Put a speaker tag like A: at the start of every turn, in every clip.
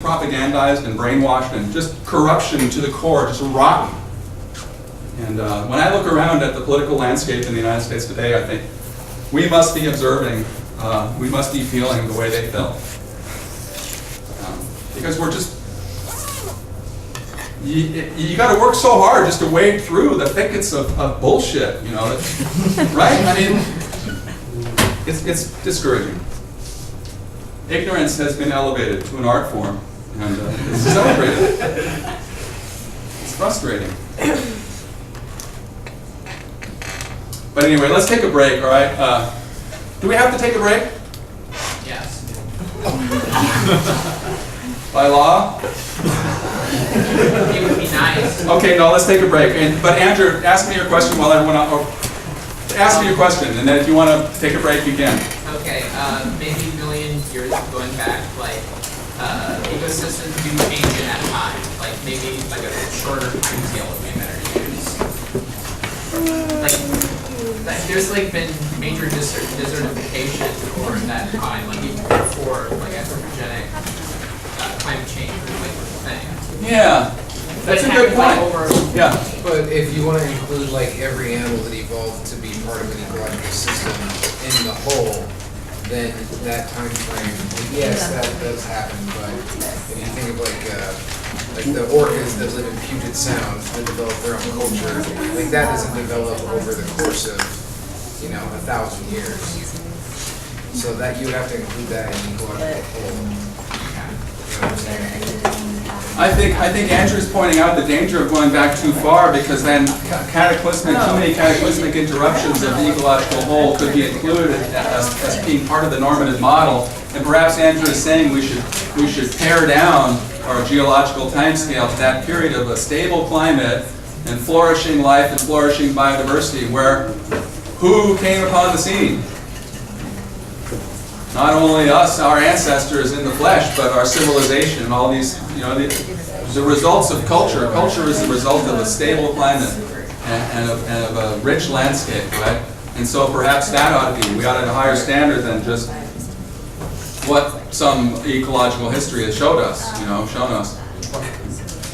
A: propagandized and brainwashed and just corruption to the core, just rotten. And when I look around at the political landscape in the United States today, I think we must be observing, we must be feeling the way they felt. Because we're just, you got to work so hard just to wade through the thickets of bullshit, you know, right? I mean, it's discouraging. Ignorance has been elevated to an art form, and it's celebrated. It's frustrating. But anyway, let's take a break, all right? Do we have to take a break?
B: Yes.
A: By law?
B: It would be nice.
A: Okay, no, let's take a break. But Andrew, ask me your question while everyone else. Ask me your question, and then if you want to take a break, you can.
B: Okay, maybe a million years going back, like ecosystems do change in that time. Like maybe like a shorter time scale would be better to use. Like there's like been major desertification over that time, like even before like anthropogenic climate change was like a thing.
A: Yeah, that's a good point. Yeah.
C: But if you want to include like every animal that evolved to be part of an ecological system in the whole, then that time frame, yes, that does happen. But if you think of like the orcas that live in Puget Sound that develop their own culture, like that doesn't develop over the course of 1,000 years. So that you have to include that in ecological whole. You know what I'm saying?
A: I think Andrew's pointing out the danger of going back too far, because then too many cataclysmic interruptions of the ecological whole could be included as being part of the normative model. And perhaps Andrew is saying we should pare down our geological timescale to that period of a stable climate and flourishing life and flourishing biodiversity, where who came upon the scene? Not only us, our ancestors in the flesh, but our civilization and all these, the results of culture. Culture is the result of a stable climate and of a rich landscape, right? And so perhaps that ought to be, we ought to have a higher standard than just what some ecological history has shown us.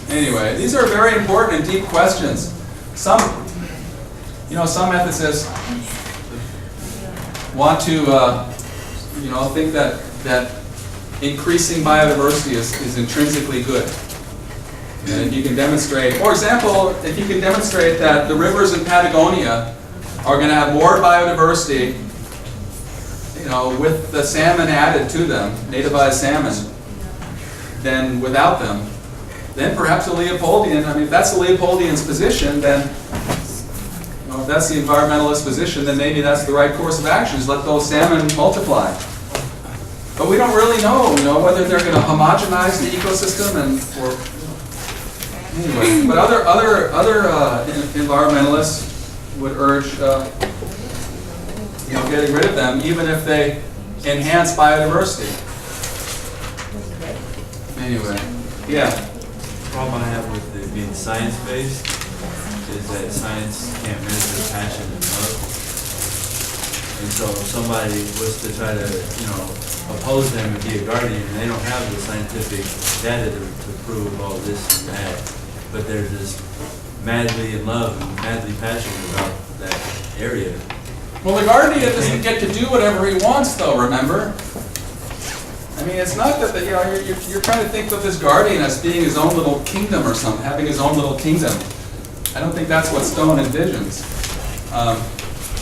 A: Anyway, these are very important and deep questions. Some ethicists want to think that increasing biodiversity is intrinsically good. And if you can demonstrate, for example, if you can demonstrate that the rivers in Patagonia are going to have more biodiversity, with the salmon added to them, nativized salmon, than without them, then perhaps a Leopoldian, if that's the Leopoldian's position, then if that's the environmentalist position, then maybe that's the right course of action, is let those salmon multiply. But we don't really know, whether they're going to homogenize the ecosystem anyway. But other environmentalists would urge, getting rid of them, even if they enhance biodiversity. Anyway, yeah.
D: The problem I have with it being science-based is that science can't measure passion and love. And so if somebody was to try to, oppose them and be a guardian, and they don't have the scientific data to prove all this and that, but they're just madly in love and madly passionate about that area.
A: Well, the guardian doesn't get to do whatever he wants, though, remember? It's not that, you're trying to think of this guardian as being his own little kingdom or something, having his own little kingdom. I don't think that's what Stone envisions.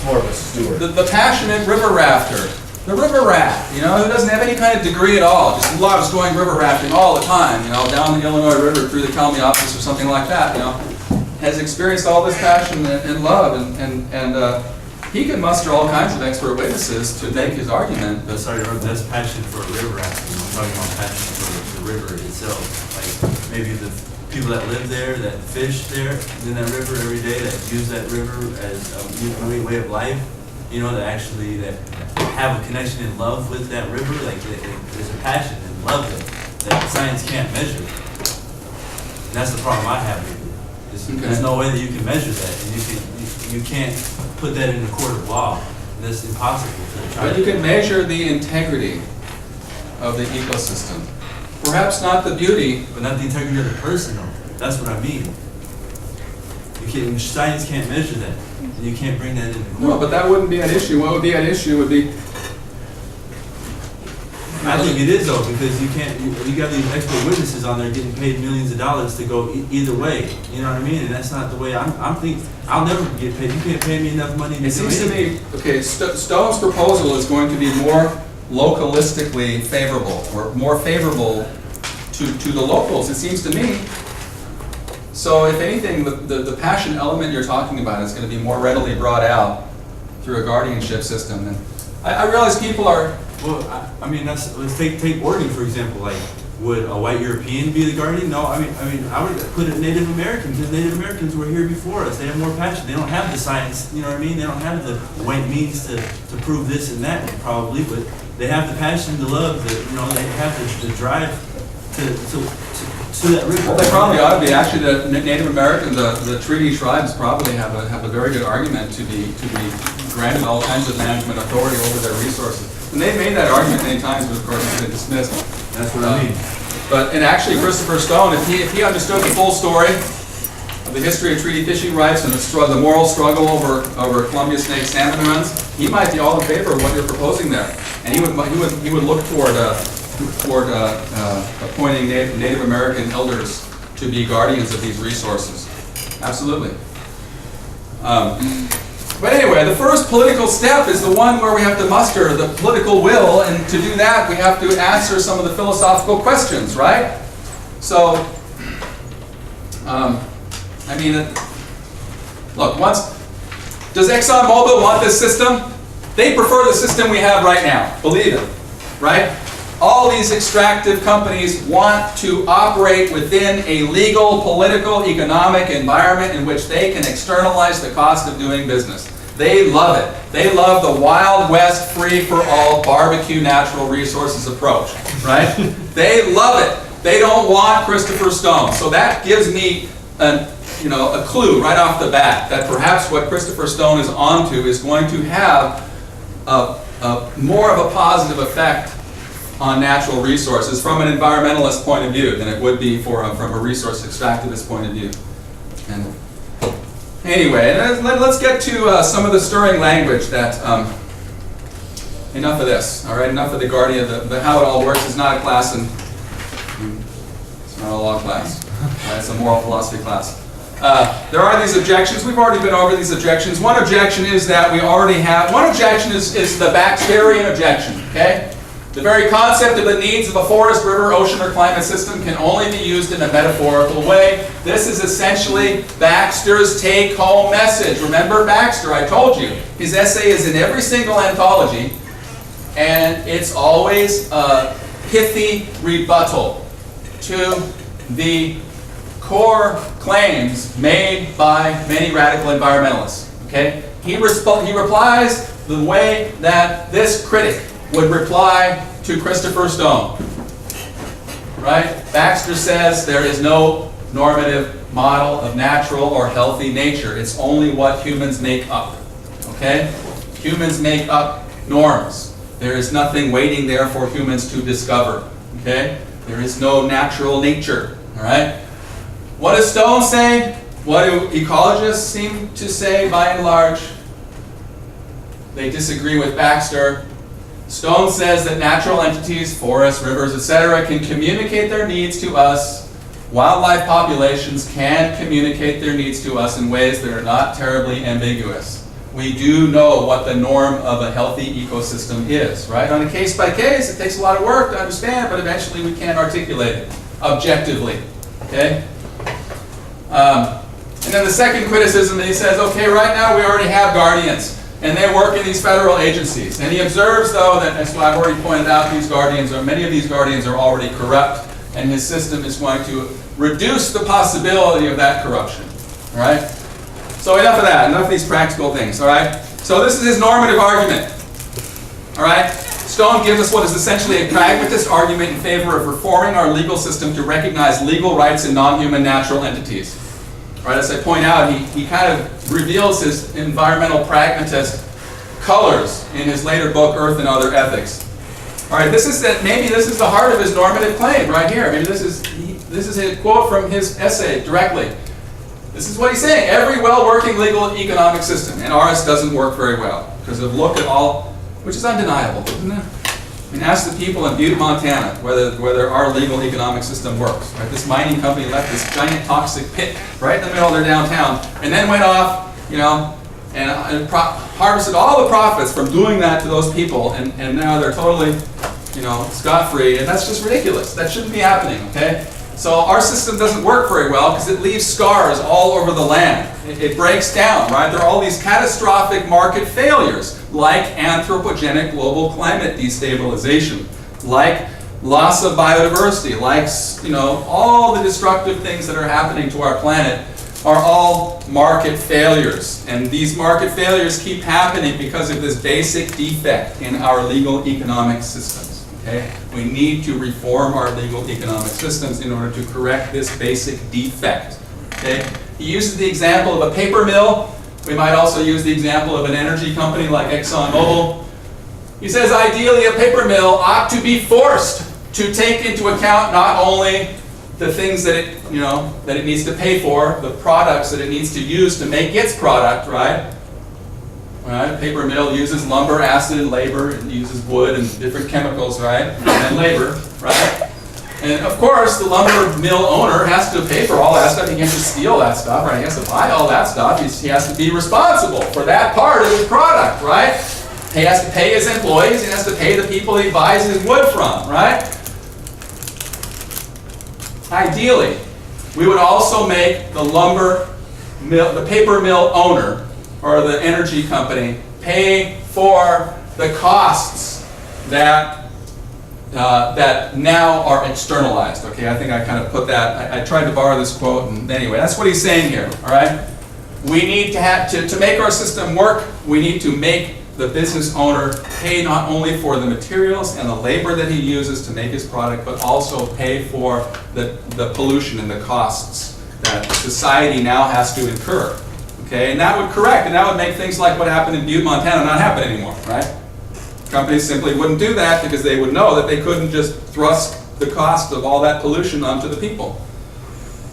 E: More of a steward.
A: The passionate river rafter. The river rat, who doesn't have any kind of degree at all, just loves going river rafting all the time, down the Illinois River through the Kalmiopsis or something like that, has experienced all this passion and love, and he can muster all kinds of expert witnesses to make his argument.
D: But sorry, that's passion for a river rafting. I'm talking about passion for the river itself. Like maybe the people that live there, that fish there in that river every day, that use that river as a way of life, that actually that have a connection and love with that river. Like there's a passion and love that science can't measure. And that's the problem I have with it. There's no way that you can measure that, and you can't put that in a court of law. That's impossible to try.
A: But you can measure the integrity of the ecosystem. perhaps not the beauty.
D: But not the integrity of the person, though. That's what I mean. Science can't measure that. And you can't bring that into court.
A: No, but that wouldn't be an issue. What would be an issue would be,
D: I think it is though, because you can't, you got these expert witnesses on there getting paid millions of dollars to go either way. You know what I mean? And that's not the way I'm thinking. I'll never get paid. You can't pay me enough money to do
A: it seems to
D: anything.
A: me, okay, Stone's proposal is going to be more localistically favorable, or more favorable to the locals, it seems to me. So if anything, the passion element you're talking about is going to be more readily brought out through a guardianship system. And I realize people are,
D: Well, I mean, let's take Oregon for example. Like, would a white European be the guardian? No, I mean, I would put it Native American, because Native Americans were here before us. They have more passion. They don't have the science, you know what I mean? They don't have the white means to prove this and that probably, but they have the passion, the love, they have the drive to that river.
A: well, they probably ought to be. Actually, the Native American, the treaty tribes probably have a very good argument to be granted all kinds of management authority over their resources. And they've made that argument many times, but of course it's been dismissed.
D: That's what I mean.
A: And actually, Christopher Stone, if he understood the full story of the history of treaty fishing rights and the moral struggle over Columbia snake salmon runs, he might be all in favor of what you're proposing there. And he would look toward appointing Native American elders to be guardians of these resources. Absolutely. But anyway, the first political step is the one where we have to muster the political will, and to do that we have to answer some of the philosophical questions, right? So, look, does ExxonMobil want this system? They prefer the system we have right now, believe it, right? All these extractive companies want to operate within a legal, political, economic environment in which they can externalize the cost of doing business. They love it. They love the Wild West, free-for-all, barbecue natural resources approach, right? They love it. They don't want Christopher Stone. So that gives me a clue right off the bat that perhaps what Christopher Stone is onto is going to have more of a positive effect on natural resources from an environmentalist point of view than it would be from a resource extractivist point of view. And anyway, let's get to some of the stirring language that, enough of this, all right? Enough of the guardian, how it all works is not a class, and it's not a law class, right? It's a moral philosophy class. There are these objections. We've already been over these objections. One objection is that we already have, one objection is the Baxterian objection, okay? The very concept of the needs of a forest, river, ocean, or climate system can only be used in a metaphorical way. This is essentially Baxter's take-home message. Remember Baxter, I told you. His essay is in every single anthology, and it's always a pithy rebuttal to the core claims made by many radical environmentalists. Okay? He replies the way that this critic would reply to Christopher Stone. Right? Baxter says there is no normative model of natural or healthy nature. It's only what humans make up. Okay? Humans make up norms. There is nothing waiting there for humans to discover. Okay? There is no natural nature. All right? What does Stone say? What do ecologists seem to say by and large? They disagree with Baxter. Stone says that natural entities, forests, rivers, etc., can communicate their needs to us. Wildlife populations can communicate their needs to us in ways that are not terribly ambiguous. We do know what the norm of a healthy ecosystem is, right? On a case by case, it takes a lot of work to understand, but eventually we can articulate it objectively, okay? And then the second criticism, he says, okay, right now we already have guardians, and they work in these federal agencies. And he observes, though, that, as I've already pointed out, many of these guardians are already corrupt, and his system is going to reduce the possibility of that corruption. All right? So enough of that, enough of these practical things. All right? So this is his normative argument. All right? Stone gives us what is essentially a pragmatist argument in favor of reforming our legal system to recognize legal rights in non-human natural entities. Right, as I point out, he kind of reveals his environmental pragmatist colors in his later book, Earth and Other Ethics. All right, maybe this is the heart of his normative claim right here. Maybe this is a quote from his essay directly. This is what he's saying. Every well-working legal economic system, and ours doesn't work very well, because of look at all, which is undeniable, isn't it? I mean, ask the people in Butte, Montana, whether our legal economic system works. Right? This mining company left this giant toxic pit right in the middle of their downtown, and then went off, and harvested all the profits from doing that to those people, and now they're totally, scot-free, and that's just ridiculous. That shouldn't be happening, okay? So our system doesn't work very well because it leaves scars all over the land. It breaks down, right? There are all these catastrophic market failures, like anthropogenic global climate destabilization, like loss of biodiversity, like, all the destructive things that are happening to our planet are all market failures. And these market failures keep happening because of this basic defect in our legal economic systems. Okay? We need to reform our legal economic systems in order to correct this basic defect. Okay? He uses the example of a paper mill. We might also use the example of an energy company like ExxonMobil. He says ideally a paper mill ought to be forced to take into account not only the things that it needs to pay for, the products that it needs to use to make its product, right? Right? Paper mill uses lumber, acid, and labor. It uses wood and different chemicals, right? And labor, right? And of course, the lumber mill owner has to pay for all that stuff. He can't just steal that stuff, right? He has to buy all that stuff. He has to be responsible for that part of his product, right? He has to pay his employees. He has to pay the people he buys his wood from, right? Ideally, we would also make the lumber mill, the paper mill owner, or the energy company pay for the costs that now are externalized. Okay, I think I kind of put that. I tried to borrow this quote, and anyway, that's what he's saying here. All right, we need to have to make our system work. We need to make the business owner pay not only for the materials and the labor that he uses to make his product, but also pay for the pollution and the costs that society now has to incur. Okay, and that would correct, and that would make things like what happened in Butte, Montana not happen anymore, right? Companies simply wouldn't do that because they would know that they couldn't just thrust the cost of all that pollution onto the people.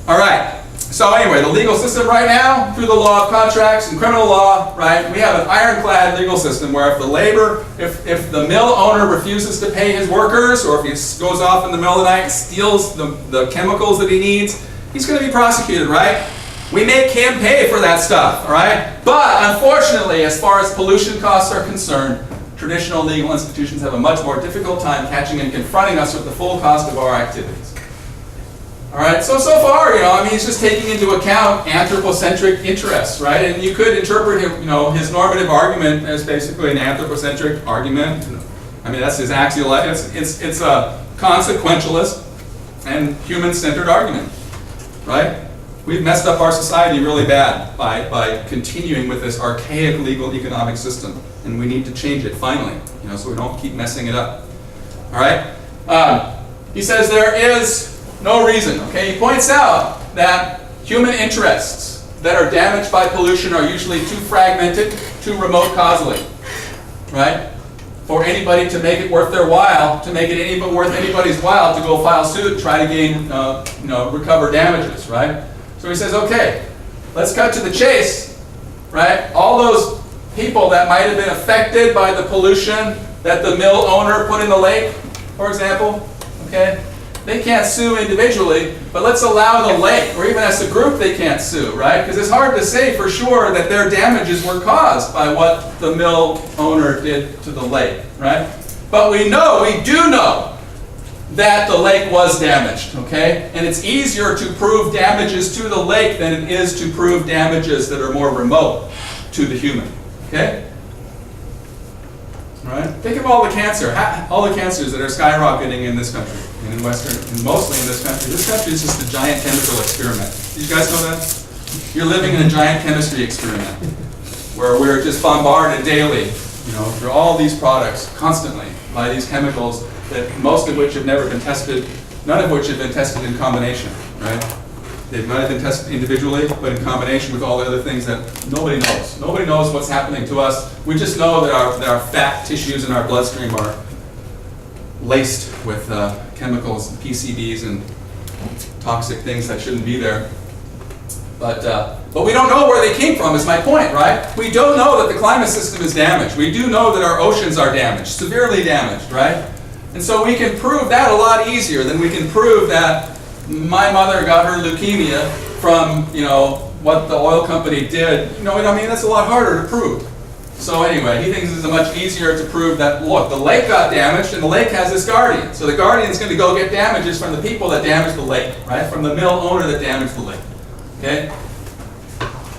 A: All right, so anyway, the legal system right now, through the law of contracts and criminal law, right, we have an ironclad legal system where if the mill owner refuses to pay his workers, or if he goes off in the middle of the night and steals the chemicals that he needs, he's going to be prosecuted, right? We make him pay for that stuff, all right? But unfortunately, as far as pollution costs are concerned, traditional legal institutions have a much more difficult time catching and confronting us with the full cost of our activities. All right, so far, he's just taking into account anthropocentric interests, right? And you could interpret his normative argument as basically an anthropocentric argument. I mean, that's his axial, it's a consequentialist and human-centered argument, right? We've messed up our society really bad by continuing with this archaic legal economic system, and we need to change it finally, so we don't keep messing it up. All right. He says there is no reason. Okay. He points out that human interests that are damaged by pollution are usually too fragmented, too remote causally, right? For anybody to make it worth their while, to make it worth anybody's while to go file suit and try to gain, recover damages, right? So he says, okay, let's cut to the chase, right? All those people that might have been affected by the pollution that the mill owner put in the lake, for example, okay? They can't sue individually, but let's allow the lake, or even as a group they can't sue, right? Because it's hard to say for sure that their damages were caused by what the mill owner did to the lake, right? But we do know, that the lake was damaged, okay? And it's easier to prove damages to the lake than it is to prove damages that are more remote to the human, okay? All right? Think of all the cancers that are skyrocketing in this country, and in Western, and mostly in this country. This country is just a giant chemical experiment. Do you guys know that? You're living in a giant chemistry experiment, where we're just bombarded daily, through all these products, constantly, by these chemicals that most of which have never been tested, none of which have been tested in combination, right? They've not been tested individually, but in combination with all the other things that nobody knows. Nobody knows what's happening to us. We just know that our fat tissues in our bloodstream are laced with chemicals, PCBs, and toxic things that shouldn't be there. But we don't know where they came from, is my point, right? We don't know that the climate system is damaged. We do know that our oceans are damaged, severely damaged, right? And so we can prove that a lot easier than we can prove that my mother got her leukemia from, what the oil company did. That's a lot harder to prove. So anyway, he thinks it's much easier to prove that, look, the lake got damaged and the lake has this guardian. So the guardian's going to go get damages from the people that damaged the lake, right? From the mill owner that damaged the lake. Okay?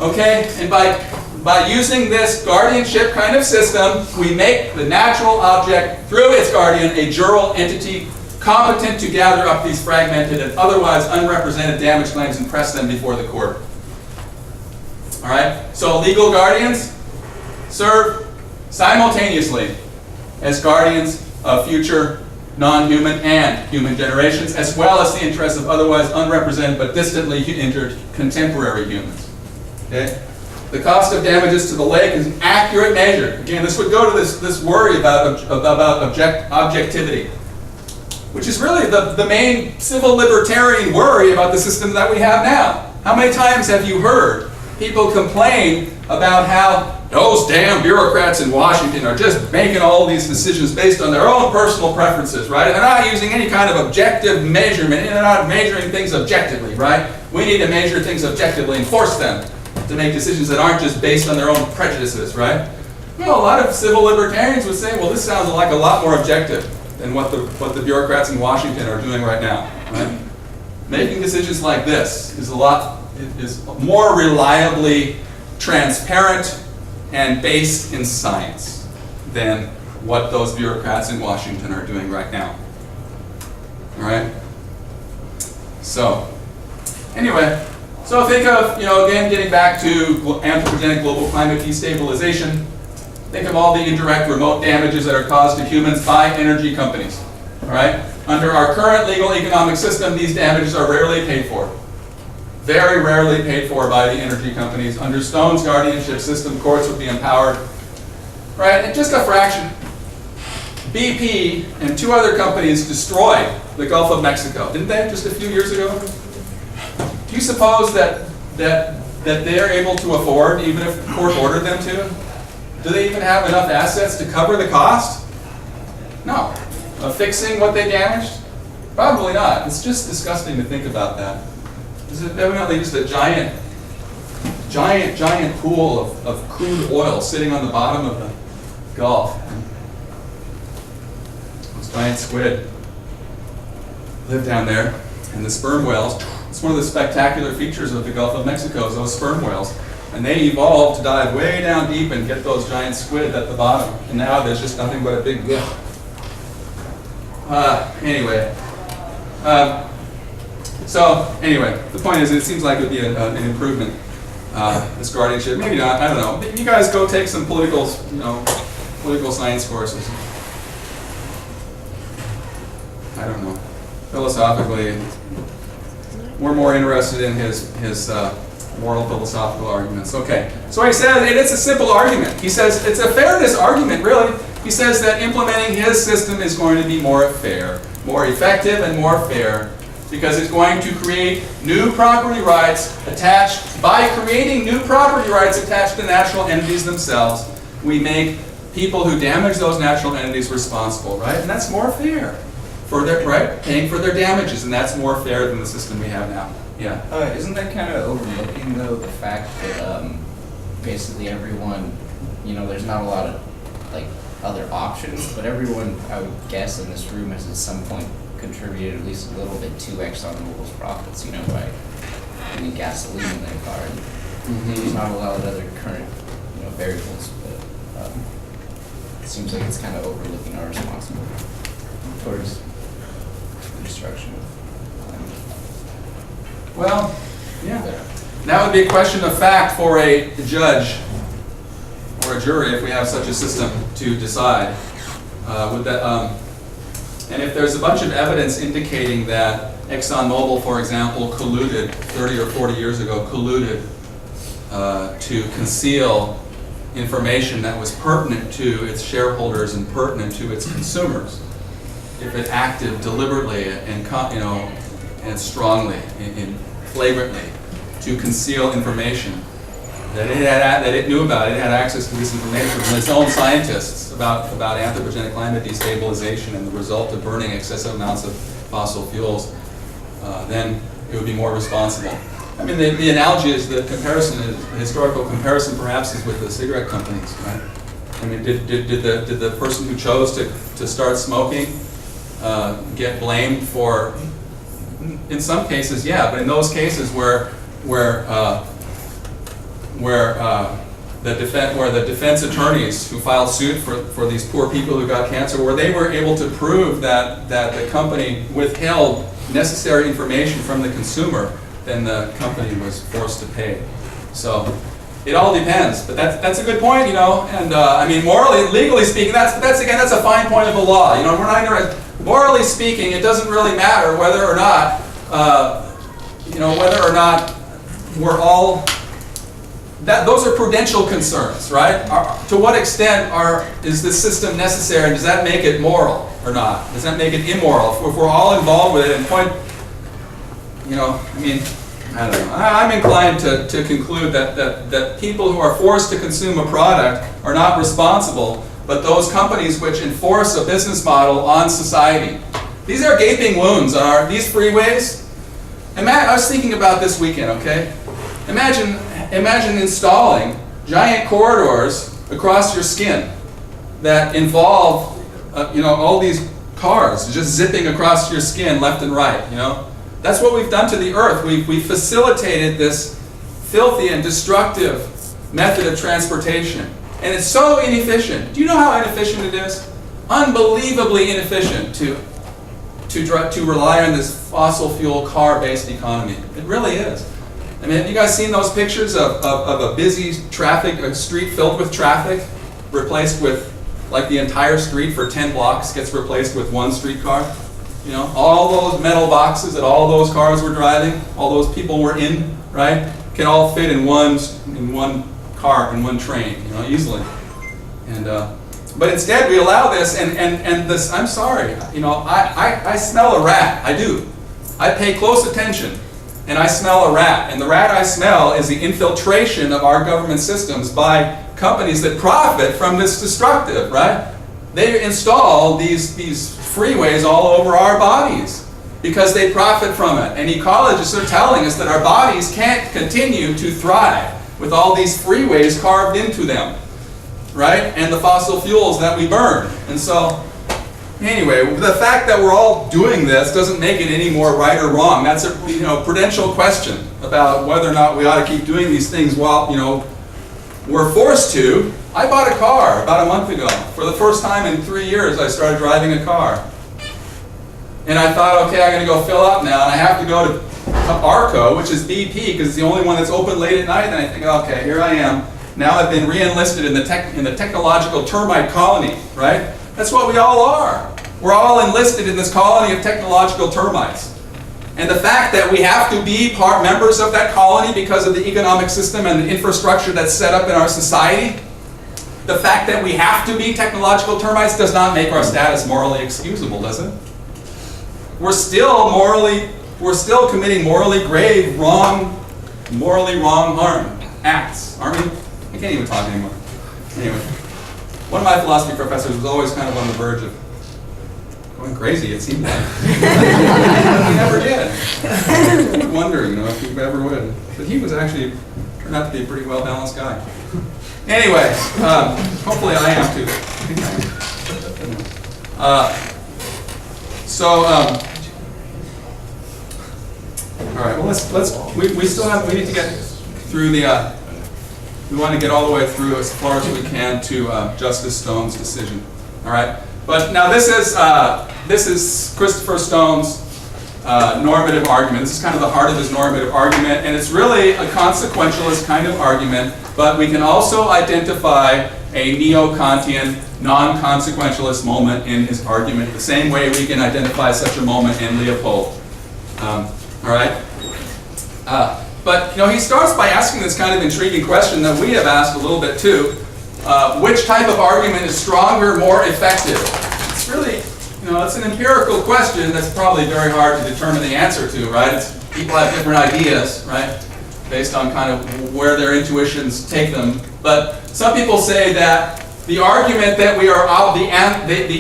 A: Okay, and by using this guardianship kind of system, we make the natural object, through its guardian, a jural entity competent to gather up these fragmented and otherwise unrepresented damage claims and press them before the court. All right? So legal guardians serve simultaneously as guardians of future non-human and human generations, as well as the interests of otherwise unrepresented but distantly injured contemporary humans. Okay? The cost of damages to the lake is an accurate measure. Again, this would go to this worry about objectivity, which is really the main civil libertarian worry about the system that we have now. How many times have you heard people complain about how those damn bureaucrats in Washington are just making all these decisions based on their own personal preferences, right? And they're not using any kind of objective measurement, and they're not measuring things objectively, right? We need to measure things objectively and force them to make decisions that aren't just based on their own prejudices, right? Well, a lot of civil libertarians would say, well, this sounds like a lot more objective than what the bureaucrats in Washington are doing right now, right? Making decisions like this is more reliably transparent and based in science than what those bureaucrats in Washington are doing right now. All right? So, anyway, so think of, again, getting back to anthropogenic global climate destabilization. Think of all the indirect remote damages that are caused to humans by energy companies. All right? Under our current legal economic system, these damages are rarely paid for. Very rarely paid for by the energy companies. Under Stone's guardianship system, courts would be empowered. Right? And just a fraction. BP and 2 other companies destroyed the Gulf of Mexico, didn't they, just a few years ago? Do you suppose that they're able to afford, even if the court ordered them to? Do they even have enough assets to cover the cost? No. Of fixing what they damaged? Probably not. It's just disgusting to think about that. This is evidently just a giant pool of crude oil sitting on the bottom of the Gulf. Those giant squid live down there, and the sperm whales. It's one of the spectacular features of the Gulf of Mexico is those sperm whales. And they evolved to dive way down deep and get those giant squid at the bottom. And now there's just nothing but a big anyway. So anyway, the point is, it seems like it would be an improvement. This guardianship, maybe not. I don't know. You guys go take some political science courses. I don't know. Philosophically, we're more interested in his moral philosophical arguments. Okay. So he says, and it's a simple argument. He says it's a fairness argument, really. He says that implementing his system is going to be more fair, more effective, and more fair, because it's going to create new property rights attached. By creating new property rights attached to national entities themselves, we make people who damage those national entities responsible, right? And that's more fair for their, right? Paying for their damages, and that's more fair than the system we have now. Yeah.
F: Isn't that kind of overlooking, though, the fact that basically everyone, there's not a lot of other options, but everyone, I would guess, in this room has at some point contributed at least a little bit to ExxonMobil's profits, by putting gasoline in their car. There's not a lot of other current, variables, but it seems like it's kind of overlooking our responsibility towards the destruction of climate.
A: Well, yeah. That would be a question of fact for a judge or a jury if we have such a system to decide. And if there's a bunch of evidence indicating that ExxonMobil, for example, colluded 30 or 40 years ago, to conceal information that was pertinent to its shareholders and pertinent to its consumers, if it acted deliberately and and strongly and flagrantly to conceal information that it knew about. It had access to this information from its own scientists about anthropogenic climate destabilization and the result of burning excessive amounts of fossil fuels, then it would be more responsible. I mean, the analogy is the historical comparison perhaps is with the cigarette companies, right? I mean, did the person who chose to start smoking get blamed for, in some cases, yeah, but in those cases where the defense attorneys who filed suit for these poor people who got cancer, where they were able to prove that the company withheld necessary information from the consumer, then the company was forced to pay. So it all depends, but that's a good point, and I mean, morally, legally speaking, that's a fine point of the law. We're not interested. Morally speaking, it doesn't really matter whether or not we're all. Those are prudential concerns, right? To what extent is this system necessary, and does that make it moral or not? Does that make it immoral? If we're all involved with it and I don't know. I'm inclined to conclude that people who are forced to consume a product are not responsible, but those companies which enforce a business model on society. These are gaping wounds on these freeways. I was thinking about this weekend, okay? Imagine installing giant corridors across your skin that involve, all these cars just zipping across your skin left and right, That's what we've done to the earth. We've facilitated this filthy and destructive method of transportation. And it's so inefficient. Do you know how inefficient it is? Unbelievably inefficient to rely on this fossil fuel car-based economy. It really is. I mean, have you guys seen those pictures of a busy a street filled with traffic, replaced with, like the entire street for 10 blocks gets replaced with one streetcar? All those metal boxes that all those cars were driving, all those people were in, right, can all fit in one car, in one train, easily. And but instead we allow this, and this. I'm sorry, I smell a rat. I do. I pay close attention, and I smell a rat. And the rat I smell is the infiltration of our government systems by companies that profit from this destructive, right? They install these freeways all over our bodies because they profit from it. And ecologists are telling us that our bodies can't continue to thrive with all these freeways carved into them, right? And the fossil fuels that we burn. And so, anyway, the fact that we're all doing this doesn't make it any more right or wrong. That's a prudential question about whether or not we ought to keep doing these things while we're forced to. I bought a car about a month ago. For the first time in 3 years, I started driving a car. And I thought, okay, I'm going to go fill up now, and I have to go to ARCO, which is BP, because it's the only one that's open late at night. And I think, okay, here I am. Now I've been re-enlisted in the technological termite colony, right? That's what we all are. We're all enlisted in this colony of technological termites. And the fact that we have to be members of that colony because of the economic system and the infrastructure that's set up in our society, the fact that we have to be technological termites does not make our status morally excusable, does it? We're still committing morally grave, morally wrong acts, aren't we? I can't even talk anymore. Anyway, one of my philosophy professors was always kind of on the verge of going crazy, it seemed like. He never did. I'm wondering, if he ever would. But he was actually turned out to be a pretty well-balanced guy. Anyway, hopefully I am too. All right. Well, we need to get through we want to get all the way through as far as we can to Justice Stone's decision. All right. But now this is Christopher Stone's normative argument. This is kind of the heart of his normative argument, and it's really a consequentialist kind of argument, but we can also identify a neo-Kantian, non-consequentialist moment in his argument, the same way we can identify such a moment in Leopold. All right? But he starts by asking this kind of intriguing question that we have asked a little bit too. Which type of argument is stronger, more effective? It's really You know, it's an empirical question that's probably very hard to determine the answer to, right? People have different ideas, right? Based on kind of where their intuitions take them. But some people say that the argument that we are, the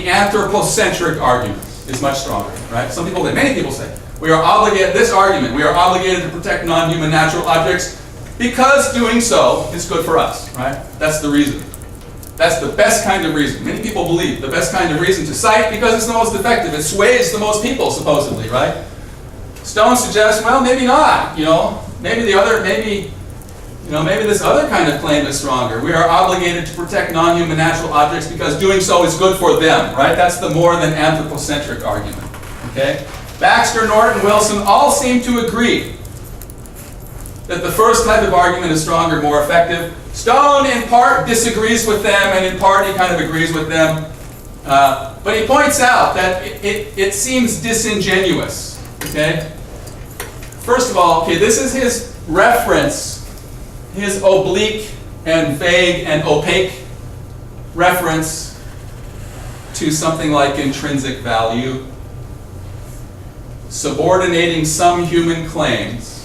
A: anthropocentric argument is much stronger, right? Some people, many people say, we are obligated, this argument, we are obligated to protect non-human natural objects because doing so is good for us, right? That's the reason. That's the best kind of reason. Many people believe the best kind of reason to cite because it's the most effective. It sways the most people, supposedly, right? Stone suggests, well, maybe not, you know. Maybe this other kind of claim is stronger. We are obligated to protect non-human natural objects because doing so is good for them, right? That's the more than anthropocentric argument, okay? Baxter, Norton, Wilson all seem to agree that the first type of argument is stronger, more effective. Stone, in part, disagrees with them, and in part, he kind of agrees with them. But he points out that it seems disingenuous, okay? First of all, okay, this is his reference, his oblique and vague and opaque reference to something like intrinsic value, subordinating some human claims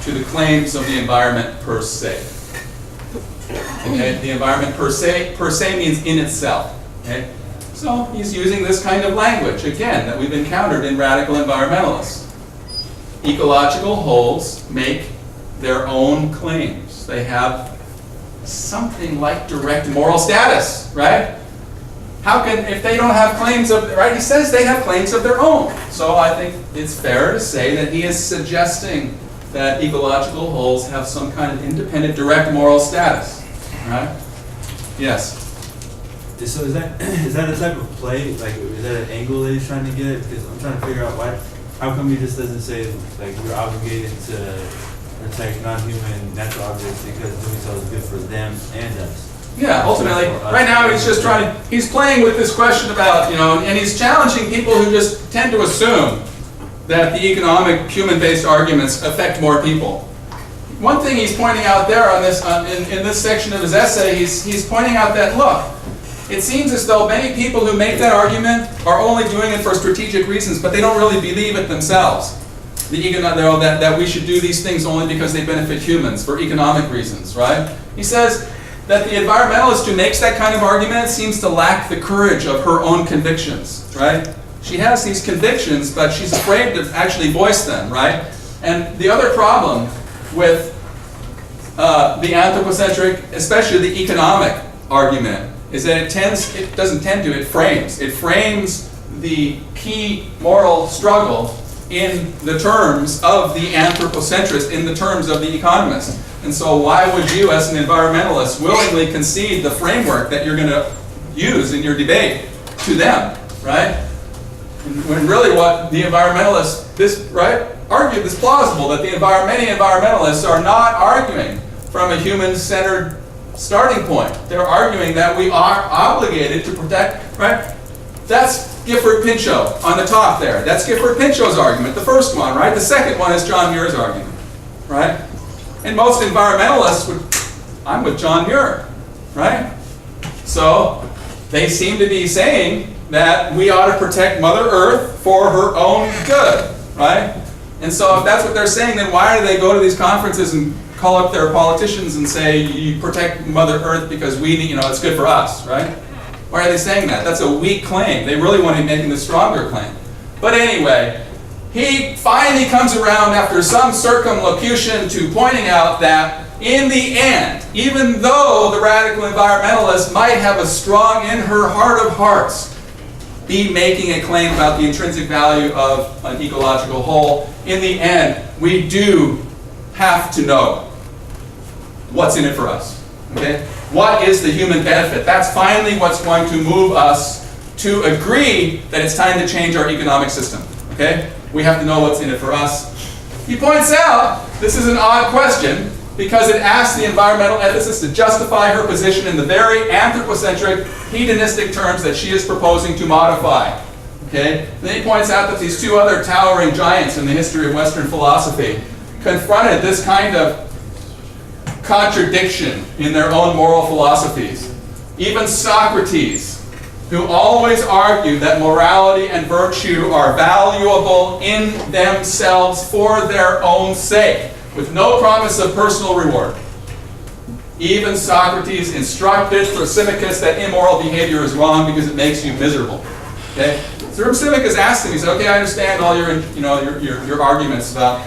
A: to the claims of the environment per se. Okay? The environment per se means in itself. Okay? So he's using this kind of language, again, that we've encountered in radical environmentalists. Ecological wholes make their own claims. They have something like direct moral status, right? How can, if they don't have claims of, right? He says they have claims of their own. So I think it's fair to say that he is suggesting that ecological wholes have some kind of independent, direct moral status, right? Yes?
D: So is that a type of play? Like, is that an angle that he's trying to get? Because I'm trying to figure out why. How come he just doesn't say, like, we're obligated to protect non-human natural objects because doing so is good for them and us?
A: Yeah, ultimately, right now he's just he's playing with this question about, you know, and he's challenging people who just tend to assume that the economic human-based arguments affect more people. One thing he's pointing out there on this, in this section of his essay, he's pointing out that, look, it seems as though many people who make that argument are only doing it for strategic reasons, but they don't really believe it themselves. That we should do these things only because they benefit humans, for economic reasons, right? He says that the environmentalist who makes that kind of argument seems to lack the courage of her own convictions, right? She has these convictions, but she's afraid to actually voice them, right? And the other problem with the anthropocentric, especially the economic argument, is that it frames the key moral struggle in the terms of the anthropocentrist, in the terms of the economist. And so why would you, as an environmentalist, willingly concede the framework that you're going to use in your debate to them, right? When really what the environmentalists, argue this plausible that many environmentalists are not arguing from a human-centered starting point. They're arguing that we are obligated to protect, right? That's Gifford Pinchot on the top there. That's Gifford Pinchot's argument, the first one, right? The second one is John Muir's argument, right? And most environmentalists I'm with John Muir, right? So they seem to be saying that we ought to protect Mother Earth for her own good, right? And so if that's what they're saying, then why do they go to these conferences and call up their politicians and say, you protect Mother Earth because we need, it's good for us, right? Why are they saying that? That's a weak claim. They really want to be making the stronger claim. But anyway, he finally comes around after some circumlocution to pointing out that in the end, even though the radical environmentalist might have a strong, in her heart of hearts, be making a claim about the intrinsic value of an ecological whole, in the end, we do have to know what's in it for us, okay? What is the human benefit? That's finally what's going to move us to agree that it's time to change our economic system, okay? We have to know what's in it for us. He points out this is an odd question because it asks the environmental ethicist to justify her position in the very anthropocentric, hedonistic terms that she is proposing to modify, okay? Then he points out that these two other towering giants in the history of Western philosophy confronted this kind of contradiction in their own moral philosophies. Even Socrates who always argued that morality and virtue are valuable in themselves for their own sake, with no promise of personal reward. Even Socrates instructed Thrasymachus that immoral behavior is wrong because it makes you miserable. Okay? Thrasymachus asked him, he said, okay, I understand all your arguments about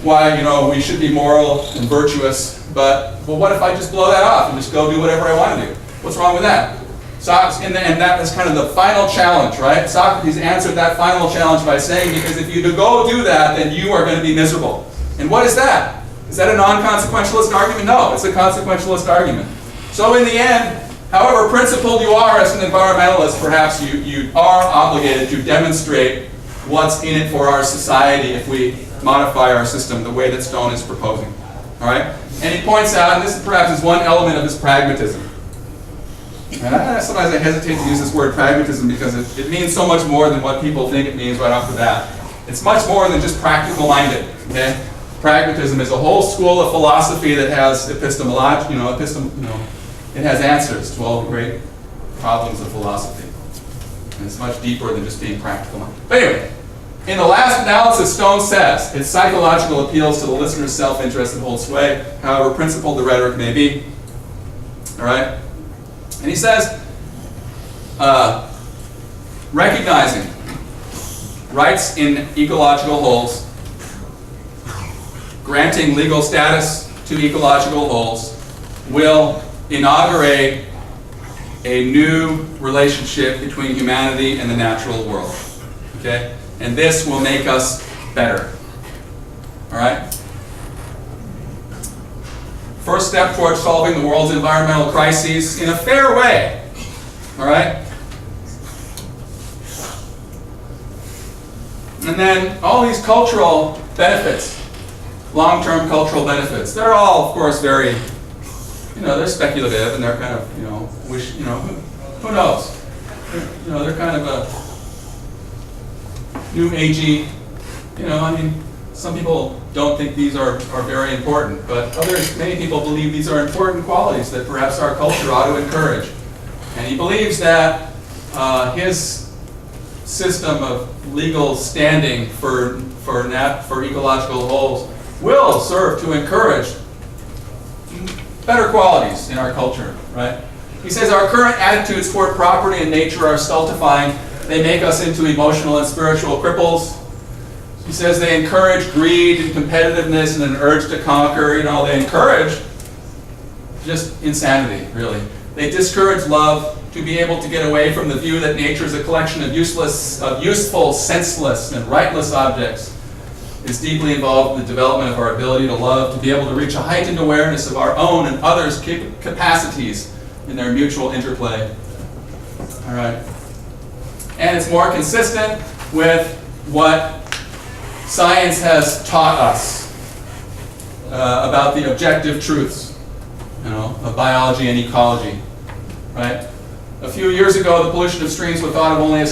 A: why, we should be moral and virtuous, but what if I just blow that off and just go do whatever I want to do? What's wrong with that? And that was kind of the final challenge, right? Socrates answered that final challenge by saying, because if you go do that, then you are going to be miserable. And what is that? Is that a non-consequentialist argument? No, it's a consequentialist argument. So in the end, however principled you are as an environmentalist, perhaps you are obligated to demonstrate what's in it for our society if we modify our system the way that Stone is proposing. All right? And he points out, and this perhaps is one element of his pragmatism. And sometimes I hesitate to use this word pragmatism because it means so much more than what people think it means right off the bat. It's much more than just practical-minded. Okay? Pragmatism is a whole school of philosophy that has it has answers to all the great problems of philosophy. And it's much deeper than just being practical. But anyway, in the last analysis, Stone says, its psychological appeals to the listener's self-interest that hold sway, however principled the rhetoric may be. All right? And he says, recognizing rights in ecological wholes, granting legal status to ecological wholes, will inaugurate a new relationship between humanity and the natural world. Okay? And this will make us better. All right? First step towards solving the world's environmental crises in a fair way. All right? And then all these cultural benefits, long-term cultural benefits, they're all, of course, very, they're speculative and they're kind of, who knows? They're kind of a new agey, some people don't think these are very important, but many people believe these are important qualities that perhaps our culture ought to encourage. And he believes that his system of legal standing for ecological wholes will serve to encourage better qualities in our culture, right? He says our current attitudes toward property and nature are stultifying. They make us into emotional and spiritual cripples. He says they encourage greed and competitiveness and an urge to conquer. They encourage just insanity, really. They discourage love, to be able to get away from the view that nature is a collection of useful, senseless, and rightless objects. Is deeply involved in the development of our ability to love, to be able to reach a heightened awareness of our own and others' capacities in their mutual interplay. All right. And it's more consistent with what science has taught us about the objective truths, of biology and ecology, right? A few years ago, the pollution of streams was thought of only as a